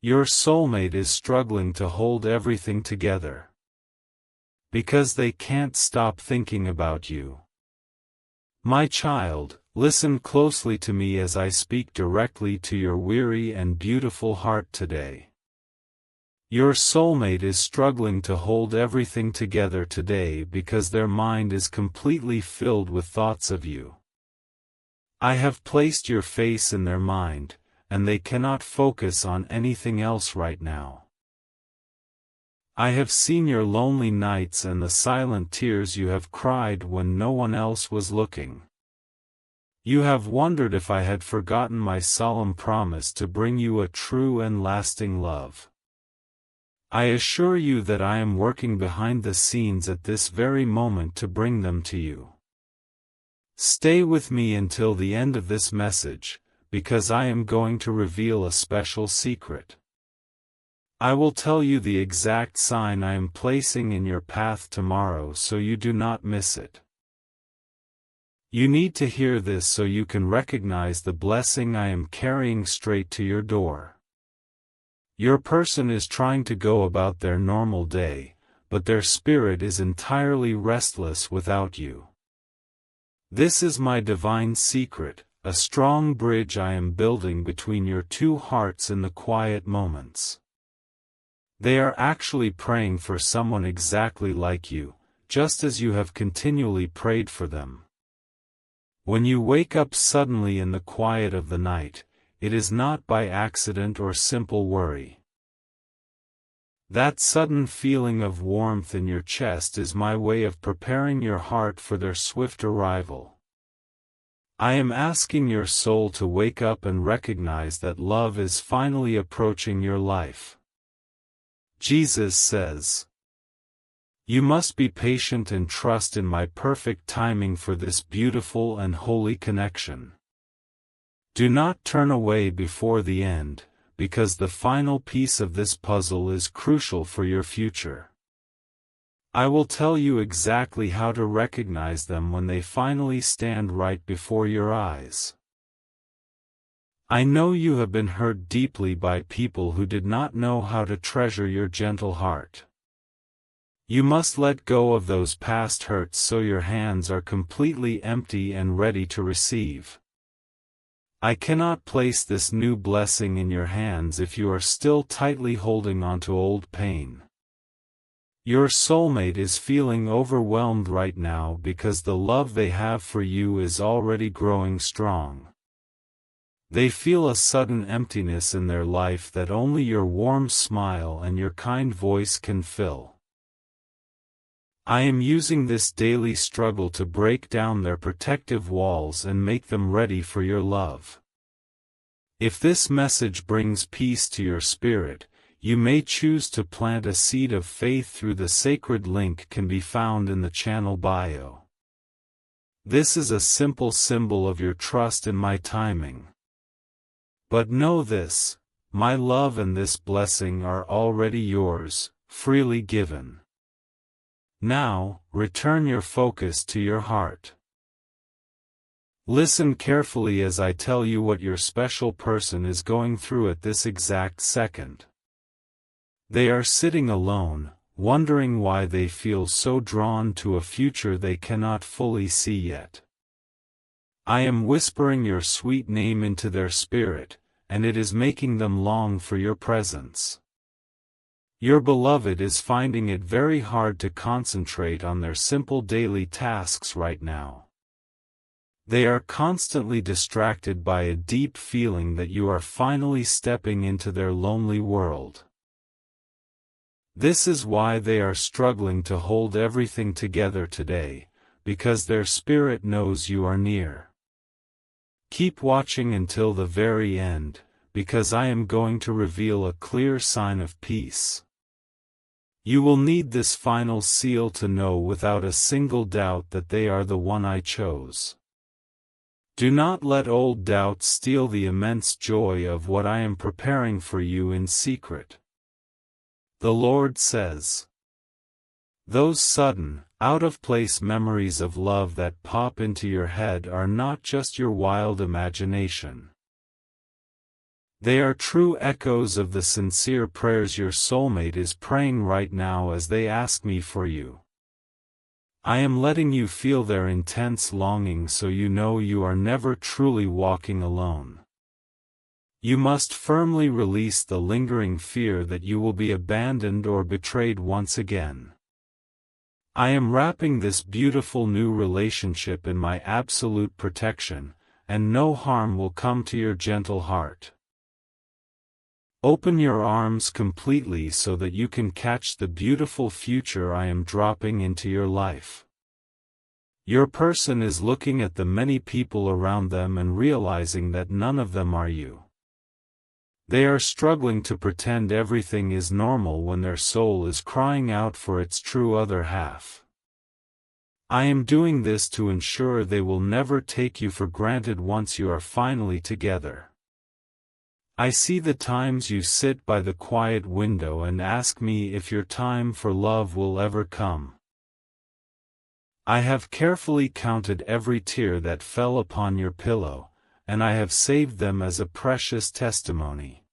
Your soulmate is struggling to hold everything together because they can't stop thinking about you. My child, listen closely to me as I speak directly to your weary and beautiful heart today. Your soulmate is struggling to hold everything together today because their mind is completely filled with thoughts of you. I have placed your face in their mind, and they cannot focus on anything else right now. I have seen your lonely nights and the silent tears you have cried when no one else was looking. You have wondered if I had forgotten my solemn promise to bring you a true and lasting love. I assure you that I am working behind the scenes at this very moment to bring them to you. Stay with me until the end of this message, because I am going to reveal a special secret. I will tell you the exact sign I am placing in your path tomorrow so you do not miss it. You need to hear this so you can recognize the blessing I am carrying straight to your door. Your person is trying to go about their normal day, but their spirit is entirely restless without you. This is my divine secret, a strong bridge I am building between your two hearts in the quiet moments. They are actually praying for someone exactly like you, just as you have continually prayed for them. When you wake up suddenly in the quiet of the night, it is not by accident or simple worry. That sudden feeling of warmth in your chest is my way of preparing your heart for their swift arrival. I am asking your soul to wake up and recognize that love is finally approaching your life. Jesus says, "You must be patient and trust in my perfect timing for this beautiful and holy connection. Do not turn away before the end, because the final piece of this puzzle is crucial for your future. I will tell you exactly how to recognize them when they finally stand right before your eyes. I know you have been hurt deeply by people who did not know how to treasure your gentle heart. You must let go of those past hurts so your hands are completely empty and ready to receive. I cannot place this new blessing in your hands if you are still tightly holding on to old pain. Your soulmate is feeling overwhelmed right now because the love they have for you is already growing strong. They feel a sudden emptiness in their life that only your warm smile and your kind voice can fill. I am using this daily struggle to break down their protective walls and make them ready for your love. If this message brings peace to your spirit, you may choose to plant a seed of faith through the sacred link can be found in the channel bio. This is a simple symbol of your trust in my timing. But know this, my love and this blessing are already yours, freely given. Now, return your focus to your heart. Listen carefully as I tell you what your special person is going through at this exact second. They are sitting alone, wondering why they feel so drawn to a future they cannot fully see yet. I am whispering your sweet name into their spirit, and it is making them long for your presence. Your beloved is finding it very hard to concentrate on their simple daily tasks right now. They are constantly distracted by a deep feeling that you are finally stepping into their lonely world. This is why they are struggling to hold everything together today, because their spirit knows you are near. Keep watching until the very end, because I am going to reveal a clear sign of peace. You will need this final seal to know without a single doubt that they are the one I chose. Do not let old doubts steal the immense joy of what I am preparing for you in secret. The Lord says, those sudden, out-of-place memories of love that pop into your head are not just your wild imagination. They are true echoes of the sincere prayers your soulmate is praying right now as they ask me for you. I am letting you feel their intense longing so you know you are never truly walking alone. You must firmly release the lingering fear that you will be abandoned or betrayed once again. I am wrapping this beautiful new relationship in my absolute protection, and no harm will come to your gentle heart. Open your arms completely so that you can catch the beautiful future I am dropping into your life. Your person is looking at the many people around them and realizing that none of them are you. They are struggling to pretend everything is normal when their soul is crying out for its true other half. I am doing this to ensure they will never take you for granted once you are finally together. I see the times you sit by the quiet window and ask me if your time for love will ever come. I have carefully counted every tear that fell upon your pillow, and I have saved them as a precious testimony.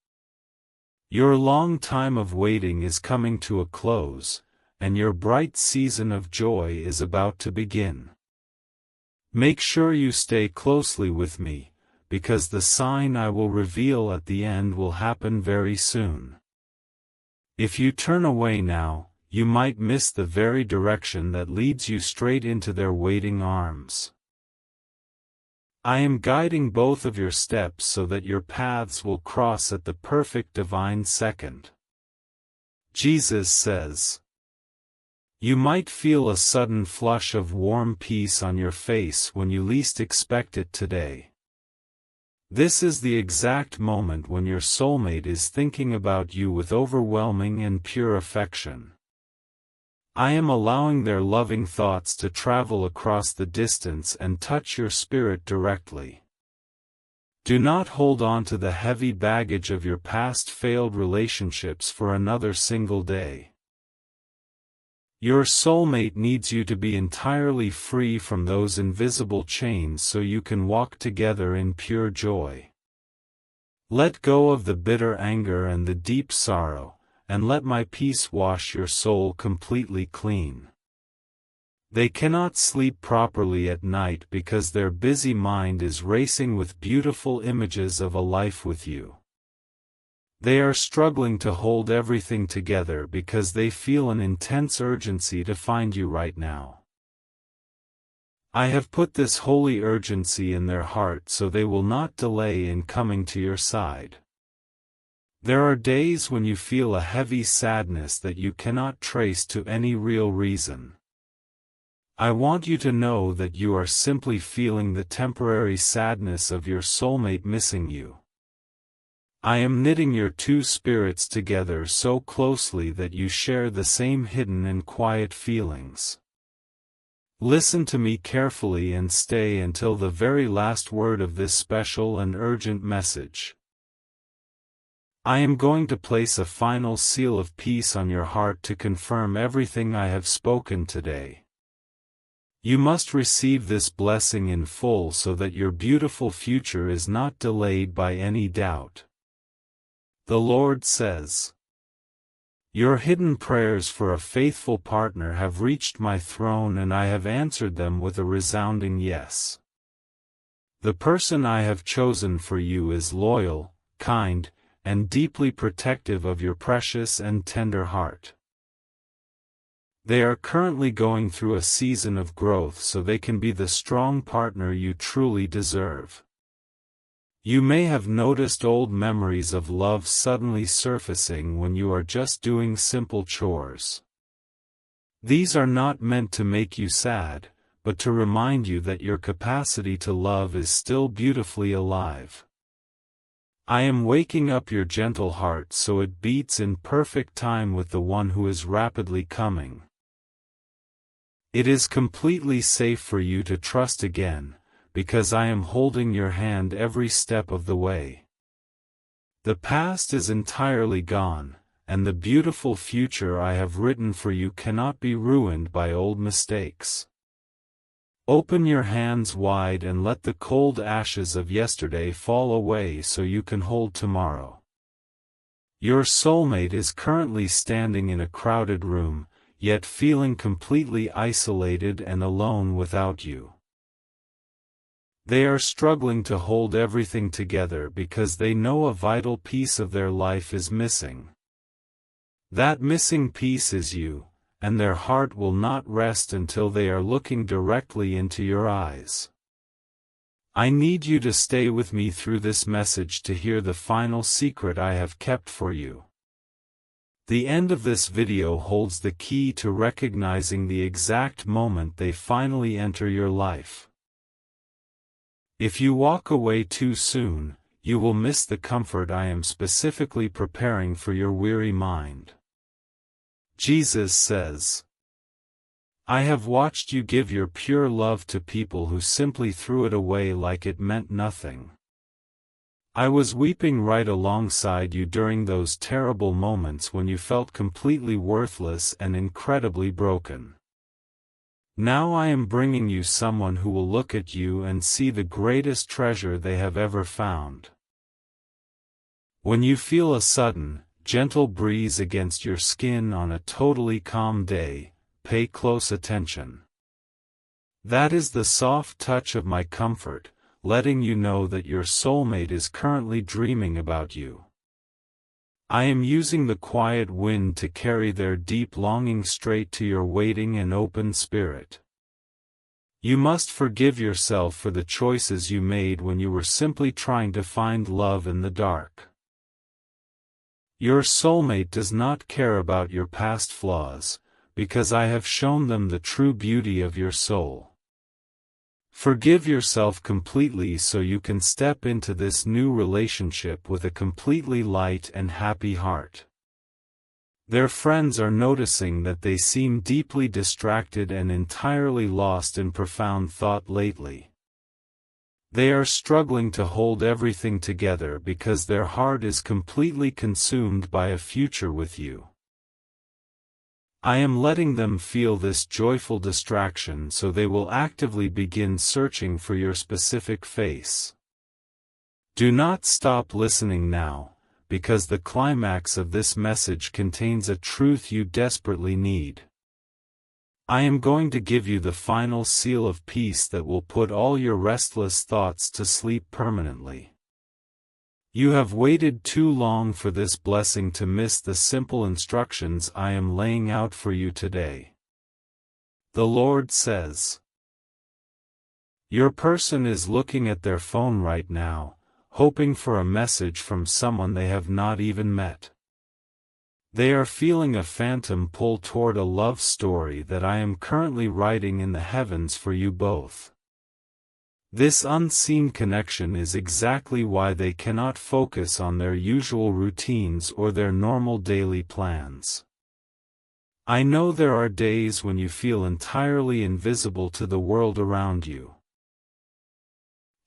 Your long time of waiting is coming to a close, and your bright season of joy is about to begin. Make sure you stay closely with me, because the sign I will reveal at the end will happen very soon. If you turn away now, you might miss the very direction that leads you straight into their waiting arms. I am guiding both of your steps so that your paths will cross at the perfect divine second. Jesus says, "You might feel a sudden flush of warm peace on your face when you least expect it today. This is the exact moment when your soulmate is thinking about you with overwhelming and pure affection. I am allowing their loving thoughts to travel across the distance and touch your spirit directly. Do not hold on to the heavy baggage of your past failed relationships for another single day. Your soulmate needs you to be entirely free from those invisible chains so you can walk together in pure joy. Let go of the bitter anger and the deep sorrow, and let my peace wash your soul completely clean. They cannot sleep properly at night because their busy mind is racing with beautiful images of a life with you. They are struggling to hold everything together because they feel an intense urgency to find you right now. I have put this holy urgency in their heart so they will not delay in coming to your side. There are days when you feel a heavy sadness that you cannot trace to any real reason. I want you to know that you are simply feeling the temporary sadness of your soulmate missing you. I am knitting your two spirits together so closely that you share the same hidden and quiet feelings. Listen to me carefully and stay until the very last word of this special and urgent message. I am going to place a final seal of peace on your heart to confirm everything I have spoken today. You must receive this blessing in full so that your beautiful future is not delayed by any doubt. The Lord says, "Your hidden prayers for a faithful partner have reached my throne and I have answered them with a resounding yes. The person I have chosen for you is loyal, kind, and deeply protective of your precious and tender heart. They are currently going through a season of growth so they can be the strong partner you truly deserve. You may have noticed old memories of love suddenly surfacing when you are just doing simple chores. These are not meant to make you sad, but to remind you that your capacity to love is still beautifully alive. I am waking up your gentle heart so it beats in perfect time with the one who is rapidly coming. It is completely safe for you to trust again, because I am holding your hand every step of the way. The past is entirely gone, and the beautiful future I have written for you cannot be ruined by old mistakes. Open your hands wide and let the cold ashes of yesterday fall away so you can hold tomorrow. Your soulmate is currently standing in a crowded room, yet feeling completely isolated and alone without you. They are struggling to hold everything together because they know a vital piece of their life is missing. That missing piece is you, and their heart will not rest until they are looking directly into your eyes. I need you to stay with me through this message to hear the final secret I have kept for you. The end of this video holds the key to recognizing the exact moment they finally enter your life. If you walk away too soon, you will miss the comfort I am specifically preparing for your weary mind. Jesus says, "I have watched you give your pure love to people who simply threw it away like it meant nothing. I was weeping right alongside you during those terrible moments when you felt completely worthless and incredibly broken. Now I am bringing you someone who will look at you and see the greatest treasure they have ever found." When you feel a sudden, gentle breeze against your skin on a totally calm day, pay close attention. That is the soft touch of my comfort, letting you know that your soulmate is currently dreaming about you. I am using the quiet wind to carry their deep longing straight to your waiting and open spirit. You must forgive yourself for the choices you made when you were simply trying to find love in the dark. Your soulmate does not care about your past flaws, because I have shown them the true beauty of your soul. Forgive yourself completely so you can step into this new relationship with a completely light and happy heart. Their friends are noticing that they seem deeply distracted and entirely lost in profound thought lately. They are struggling to hold everything together because their heart is completely consumed by a future with you. I am letting them feel this joyful distraction so they will actively begin searching for your specific face. Do not stop listening now, because the climax of this message contains a truth you desperately need. I am going to give you the final seal of peace that will put all your restless thoughts to sleep permanently. You have waited too long for this blessing to miss the simple instructions I am laying out for you today. The Lord says, your person is looking at their phone right now, hoping for a message from someone they have not even met. They are feeling a phantom pull toward a love story that I am currently writing in the heavens for you both. This unseen connection is exactly why they cannot focus on their usual routines or their normal daily plans. I know there are days when you feel entirely invisible to the world around you.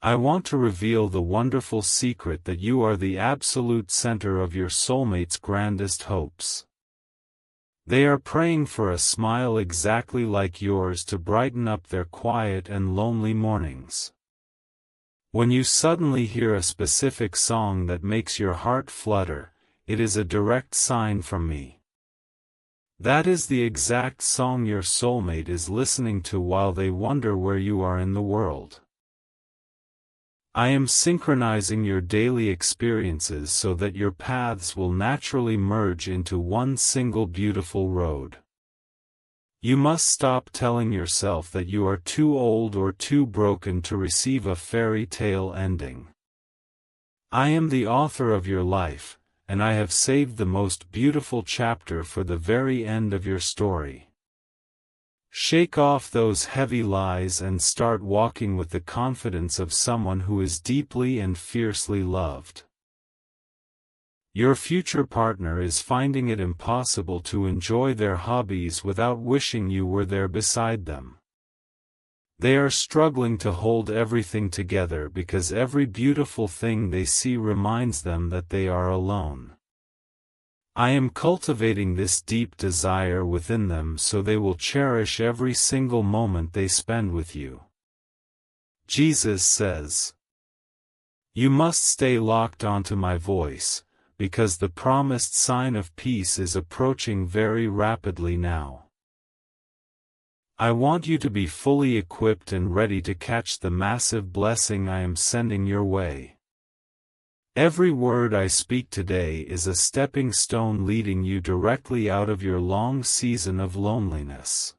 I want to reveal the wonderful secret that you are the absolute center of your soulmate's grandest hopes. They are praying for a smile exactly like yours to brighten up their quiet and lonely mornings. When you suddenly hear a specific song that makes your heart flutter, it is a direct sign from me. That is the exact song your soulmate is listening to while they wonder where you are in the world. I am synchronizing your daily experiences so that your paths will naturally merge into one single beautiful road. You must stop telling yourself that you are too old or too broken to receive a fairy tale ending. I am the author of your life, and I have saved the most beautiful chapter for the very end of your story. Shake off those heavy lies and start walking with the confidence of someone who is deeply and fiercely loved. Your future partner is finding it impossible to enjoy their hobbies without wishing you were there beside them. They are struggling to hold everything together because every beautiful thing they see reminds them that they are alone. I am cultivating this deep desire within them so they will cherish every single moment they spend with you. Jesus says, "You must stay locked onto my voice, because the promised sign of peace is approaching very rapidly now. I want you to be fully equipped and ready to catch the massive blessing I am sending your way. Every word I speak today is a stepping stone leading you directly out of your long season of loneliness.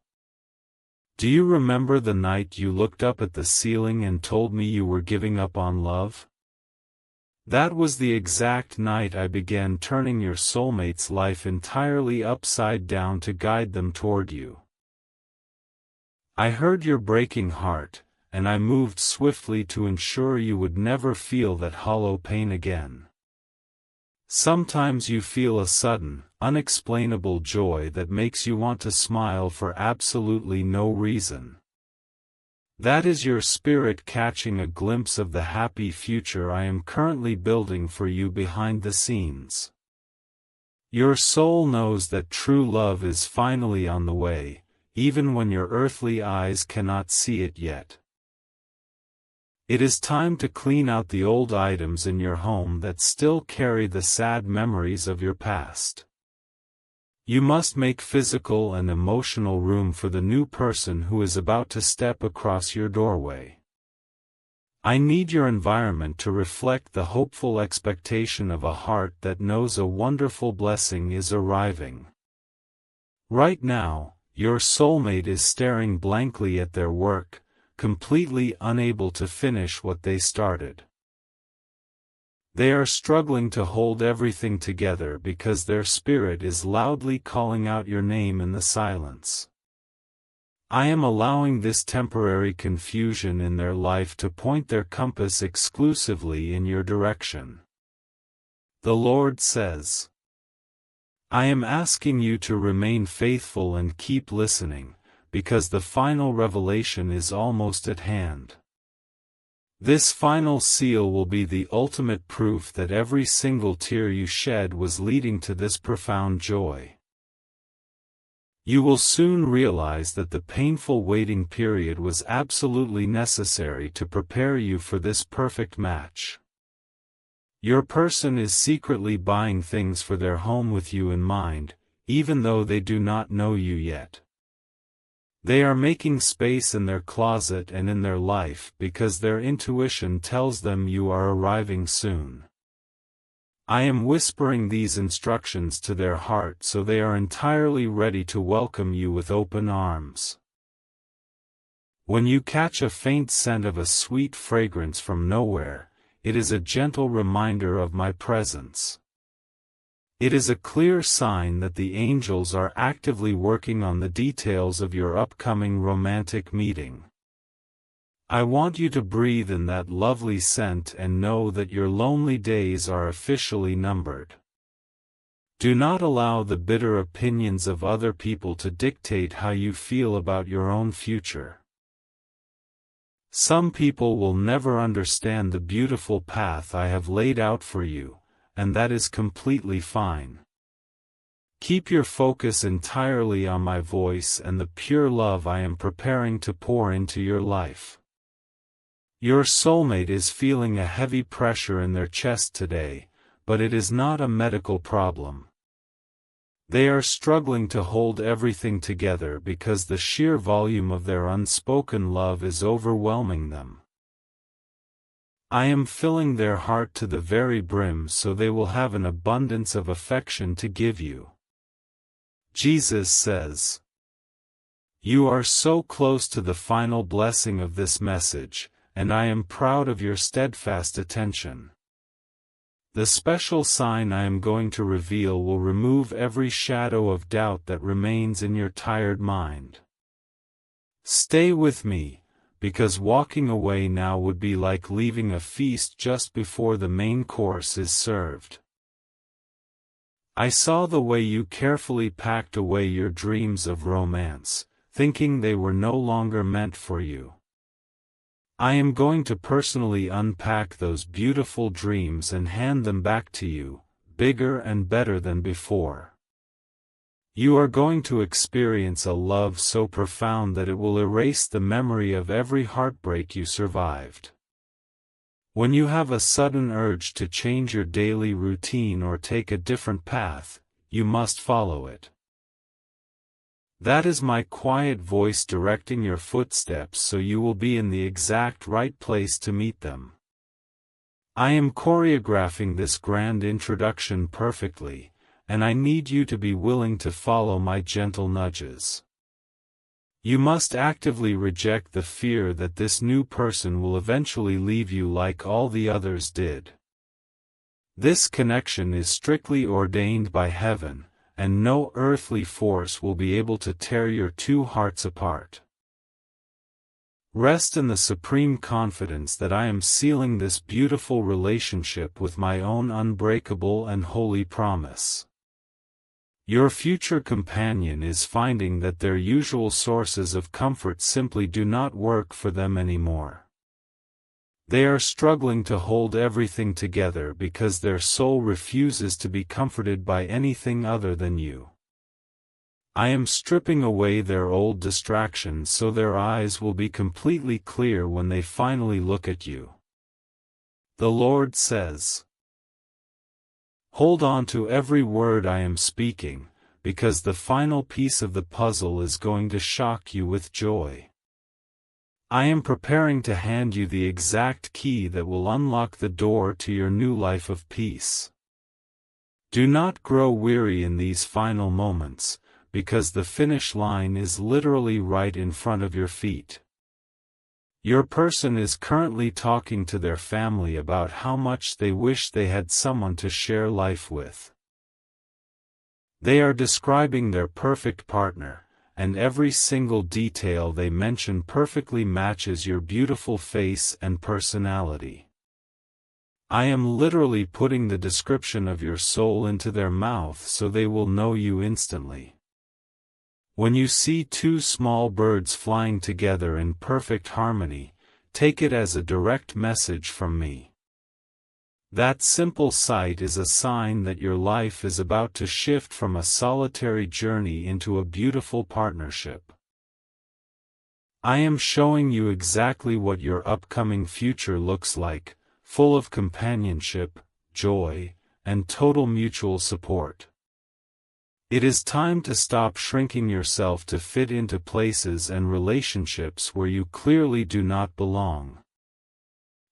Do you remember the night you looked up at the ceiling and told me you were giving up on love? That was the exact night I began turning your soulmate's life entirely upside down to guide them toward you. I heard your breaking heart, and I moved swiftly to ensure you would never feel that hollow pain again. Sometimes you feel a sudden, unexplainable joy that makes you want to smile for absolutely no reason. That is your spirit catching a glimpse of the happy future I am currently building for you behind the scenes. Your soul knows that true love is finally on the way, even when your earthly eyes cannot see it yet. It is time to clean out the old items in your home that still carry the sad memories of your past. You must make physical and emotional room for the new person who is about to step across your doorway. I need your environment to reflect the hopeful expectation of a heart that knows a wonderful blessing is arriving. Right now, your soulmate is staring blankly at their work, completely unable to finish what they started. They are struggling to hold everything together because their spirit is loudly calling out your name in the silence. I am allowing this temporary confusion in their life to point their compass exclusively in your direction. The Lord says, I am asking you to remain faithful and keep listening, because the final revelation is almost at hand. This final seal will be the ultimate proof that every single tear you shed was leading to this profound joy. You will soon realize that the painful waiting period was absolutely necessary to prepare you for this perfect match. Your person is secretly buying things for their home with you in mind, even though they do not know you yet. They are making space in their closet and in their life because their intuition tells them you are arriving soon. I am whispering these instructions to their heart so they are entirely ready to welcome you with open arms. When you catch a faint scent of a sweet fragrance from nowhere, it is a gentle reminder of my presence. It is a clear sign that the angels are actively working on the details of your upcoming romantic meeting. I want you to breathe in that lovely scent and know that your lonely days are officially numbered. Do not allow the bitter opinions of other people to dictate how you feel about your own future. Some people will never understand the beautiful path I have laid out for you, and that is completely fine. Keep your focus entirely on my voice and the pure love I am preparing to pour into your life. Your soulmate is feeling a heavy pressure in their chest today, but it is not a medical problem. They are struggling to hold everything together because the sheer volume of their unspoken love is overwhelming them. I am filling their heart to the very brim so they will have an abundance of affection to give you. Jesus says, you are so close to the final blessing of this message, and I am proud of your steadfast attention. The special sign I am going to reveal will remove every shadow of doubt that remains in your tired mind. Stay with me, because walking away now would be like leaving a feast just before the main course is served. I saw the way you carefully packed away your dreams of romance, thinking they were no longer meant for you. I am going to personally unpack those beautiful dreams and hand them back to you, bigger and better than before. You are going to experience a love so profound that it will erase the memory of every heartbreak you survived. When you have a sudden urge to change your daily routine or take a different path, you must follow it. That is my quiet voice directing your footsteps so you will be in the exact right place to meet them. I am choreographing this grand introduction perfectly, and I need you to be willing to follow my gentle nudges. You must actively reject the fear that this new person will eventually leave you like all the others did. This connection is strictly ordained by heaven, and no earthly force will be able to tear your two hearts apart. Rest in the supreme confidence that I am sealing this beautiful relationship with my own unbreakable and holy promise. Your future companion is finding that their usual sources of comfort simply do not work for them anymore. They are struggling to hold everything together because their soul refuses to be comforted by anything other than you. I am stripping away their old distractions so their eyes will be completely clear when they finally look at you. The Lord says, hold on to every word I am speaking, because the final piece of the puzzle is going to shock you with joy. I am preparing to hand you the exact key that will unlock the door to your new life of peace. Do not grow weary in these final moments, because the finish line is literally right in front of your feet. Your person is currently talking to their family about how much they wish they had someone to share life with. They are describing their perfect partner, and every single detail they mention perfectly matches your beautiful face and personality. I am literally putting the description of your soul into their mouth so they will know you instantly. When you see two small birds flying together in perfect harmony, take it as a direct message from me. That simple sight is a sign that your life is about to shift from a solitary journey into a beautiful partnership. I am showing you exactly what your upcoming future looks like, full of companionship, joy, and total mutual support. It is time to stop shrinking yourself to fit into places and relationships where you clearly do not belong.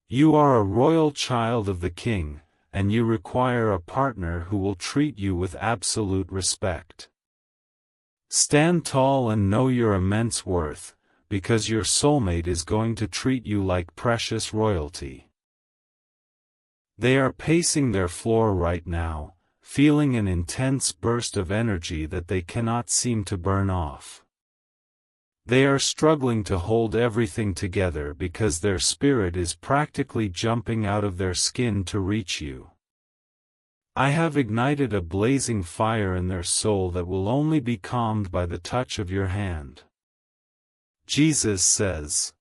You are a royal child of the King, and you require a partner who will treat you with absolute respect. Stand tall and know your immense worth, because your soulmate is going to treat you like precious royalty. They are pacing their floor right now, feeling an intense burst of energy that they cannot seem to burn off. They are struggling to hold everything together because their spirit is practically jumping out of their skin to reach you. I have ignited a blazing fire in their soul that will only be calmed by the touch of your hand. Jesus says,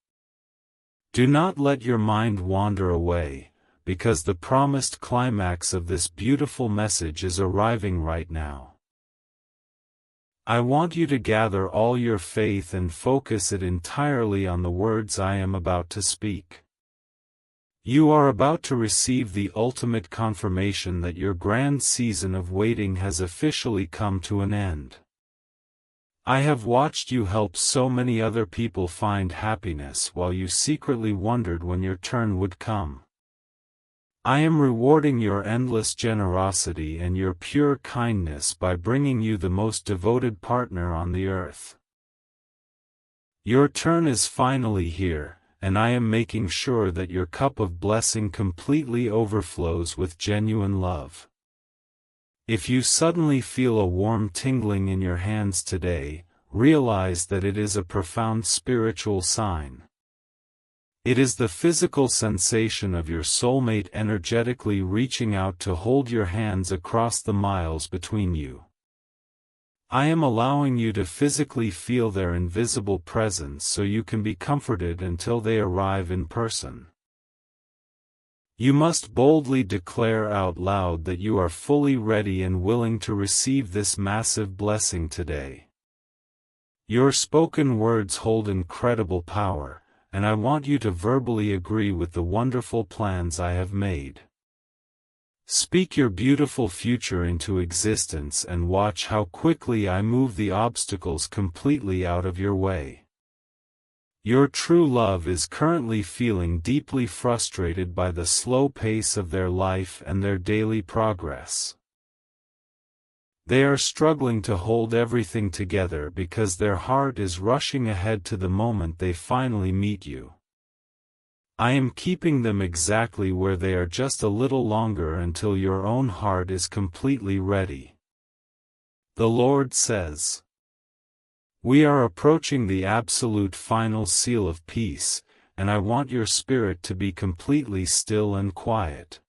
do not let your mind wander away, because the promised climax of this beautiful message is arriving right now. I want you to gather all your faith and focus it entirely on the words I am about to speak. You are about to receive the ultimate confirmation that your grand season of waiting has officially come to an end. I have watched you help so many other people find happiness while you secretly wondered when your turn would come. I am rewarding your endless generosity and your pure kindness by bringing you the most devoted partner on the earth. Your turn is finally here, and I am making sure that your cup of blessing completely overflows with genuine love. If you suddenly feel a warm tingling in your hands today, realize that it is a profound spiritual sign. It is the physical sensation of your soulmate energetically reaching out to hold your hands across the miles between you. I am allowing you to physically feel their invisible presence so you can be comforted until they arrive in person. You must boldly declare out loud that you are fully ready and willing to receive this massive blessing today. Your spoken words hold incredible power, and I want you to verbally agree with the wonderful plans I have made. Speak your beautiful future into existence and watch how quickly I move the obstacles completely out of your way. Your true love is currently feeling deeply frustrated by the slow pace of their life and their daily progress. They are struggling to hold everything together because their heart is rushing ahead to the moment they finally meet you. I am keeping them exactly where they are just a little longer until your own heart is completely ready. The Lord says, we are approaching the absolute final seal of peace, and I want your spirit to be completely still and quiet.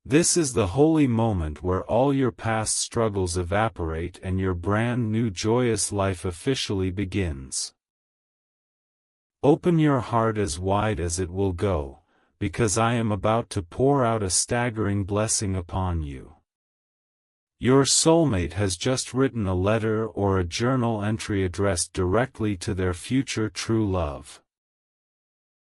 This is the holy moment where all your past struggles evaporate and your brand new joyous life officially begins. Open your heart as wide as it will go, because I am about to pour out a staggering blessing upon you. Your soulmate has just written a letter or a journal entry addressed directly to their future true love.